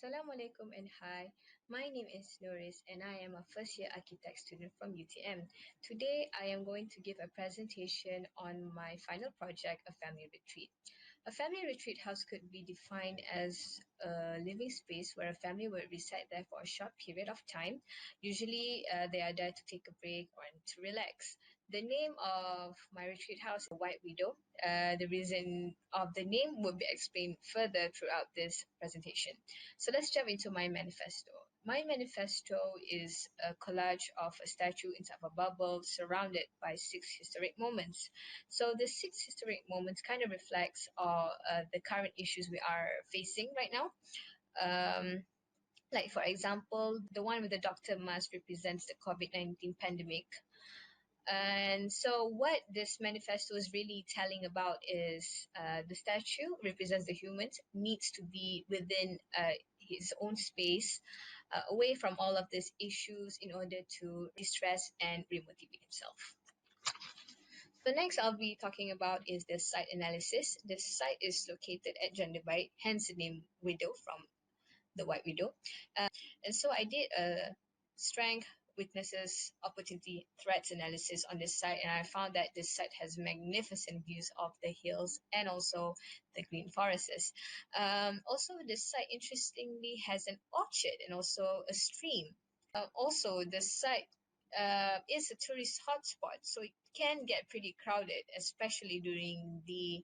Assalamu alaikum and hi. My name is Nuris and I am a first year architect student from UTM. Today I am going to give a presentation on my final project, a family retreat. A family retreat house could be defined as a living space where a family would reside there for a short period of time. Usually they are there to take a break or to relax. The name of my retreat house is White Widow. The reason of the name will be explained further throughout this presentation. So let's jump into my manifesto. My manifesto is a collage of a statue inside of a bubble surrounded by 6 historic moments. So the 6 historic moments kind of reflects the current issues we are facing right now. Like for example, the one with the doctor mask represents the COVID-19 pandemic. And so, what this manifesto is really telling about is the statue represents the humans, needs to be within his own space, away from all of these issues in order to distress and remotivate himself. So next I'll be talking about is the site analysis. The site is located at Jandabai, hence the name Widow from the White Widow. And so I did a strength, weaknesses, opportunity, threats analysis on this site, and I found that this site has magnificent views of the hills and also the green forests. Also, this site interestingly has an orchard and also a stream. Also, the site is a tourist hotspot, so it can get pretty crowded, especially during the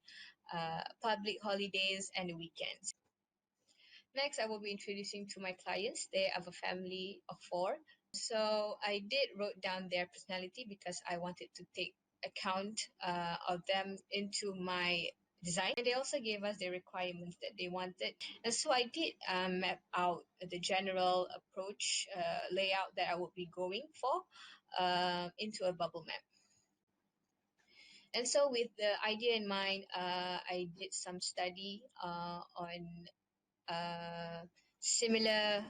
public holidays and the weekends. Next, I will be introducing to my clients. They have a family of four. So I did wrote down their personality because I wanted to take account of them into my design. And they also gave us the requirements that they wanted. And so I did map out the general approach layout that I would be going for into a bubble map. And so with the idea in mind, I did some study on similar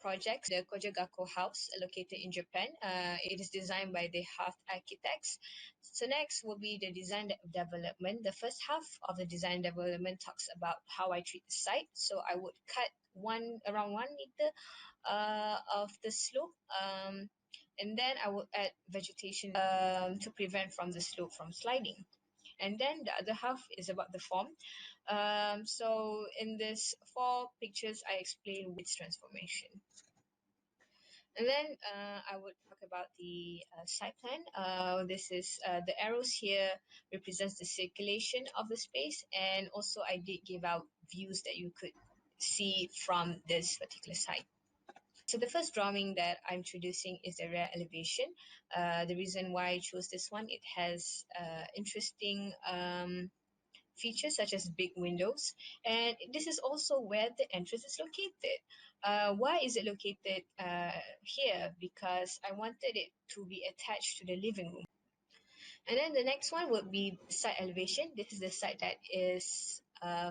projects. The Kojagako House, located in Japan. It is designed by the Hearth Architects. So next will be the design development. The first half of the design development talks about how I treat the site. So I would cut around 1 meter of the slope. And then I will add vegetation to prevent from the slope from sliding. And then the other half is about the form. So in this 4 pictures, I explain its transformation. And then I would talk about the site plan. This is the arrows here represents the circulation of the space, and also I did give out views that you could see from this particular site. So the first drawing that I'm introducing is the rear elevation. The reason why I chose this one, it has interesting features such as big windows, and this is also where the entrance is located. Why is it located here? Because I wanted it to be attached to the living room. And then the next one would be side elevation. This is the side that is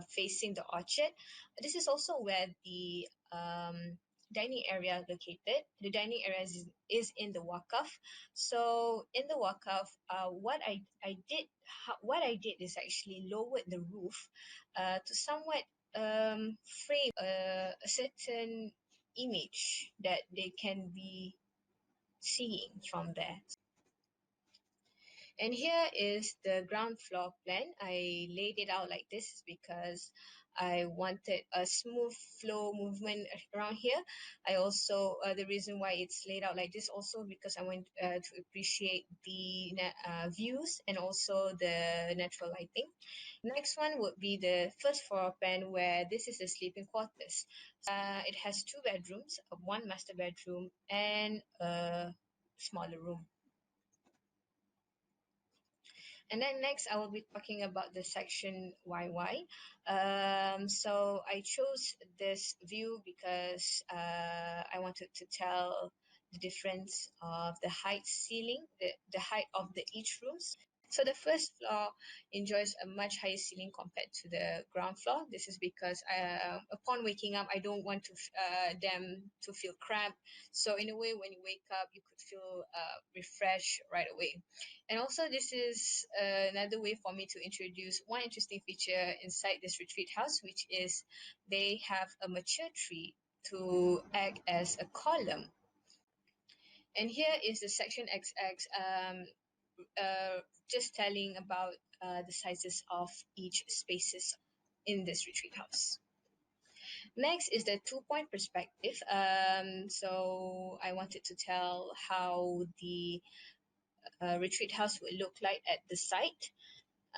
facing the orchard. This is also where the dining area located. The dining area is in the walk-off. So in the walk-off, what I did is actually lowered the roof to somewhat frame a certain image that they can be seeing from there. And here is the ground floor plan. I laid it out like this because I wanted a smooth flow movement around here. I also, the reason why it's laid out like this also because I want to appreciate the views and also the natural lighting. Next one would be the first floor plan where this is the sleeping quarters. It has 2 bedrooms, one master bedroom and a smaller room. And then next, I will be talking about the section YY. So I chose this view because I wanted to tell the difference of the height ceiling, the height of the each rooms. So the first floor enjoys a much higher ceiling compared to the ground floor. This is because upon waking up, I don't want them to feel cramped. So in a way, when you wake up, you could feel refreshed right away. And also, this is another way for me to introduce one interesting feature inside this retreat house, which is they have a mature tree to act as a column. And here is the section XX, just telling about the sizes of each spaces in this retreat house. Next is the 2-point perspective. So I wanted to tell how the retreat house would look like at the site.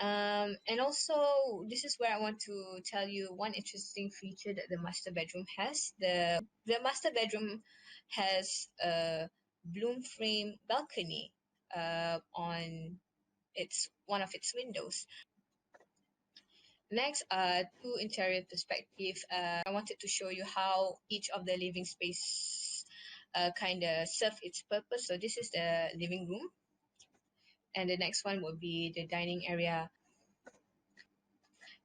And also, this is where I want to tell you one interesting feature that the master bedroom has. The master bedroom has a bloom frame balcony on one of its windows. Next, two interior perspective. I wanted to show you how each of the living space kind of serve its purpose. So this is the living room, and the next one will be the dining area.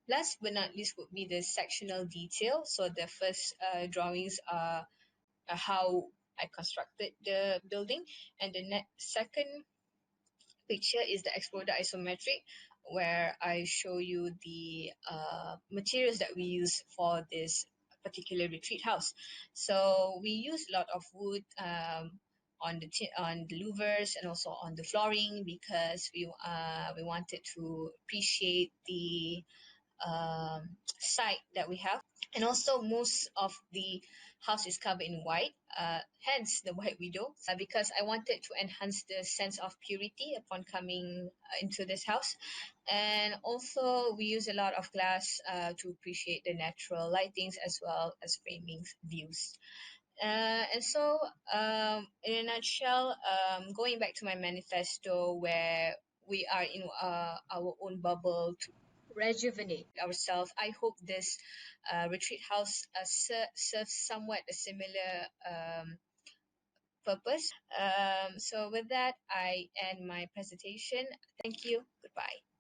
Last but not least would be the sectional detail. So the first drawings are how I constructed the building, and the second picture is the exploded isometric, where I show you the materials that we use for this particular retreat house. So we use a lot of wood on the louvers and also on the flooring, because we wanted to appreciate the site that we have. And also, most of the house is covered in white, hence the white widow, because I wanted to enhance the sense of purity upon coming into this house. And also, we use a lot of glass to appreciate the natural lightings as well as framing views. And so, in a nutshell, going back to my manifesto, where we are in our own bubble to rejuvenate ourselves, I hope this retreat house serves somewhat a similar purpose. So with that, I end my presentation. Thank you. Goodbye.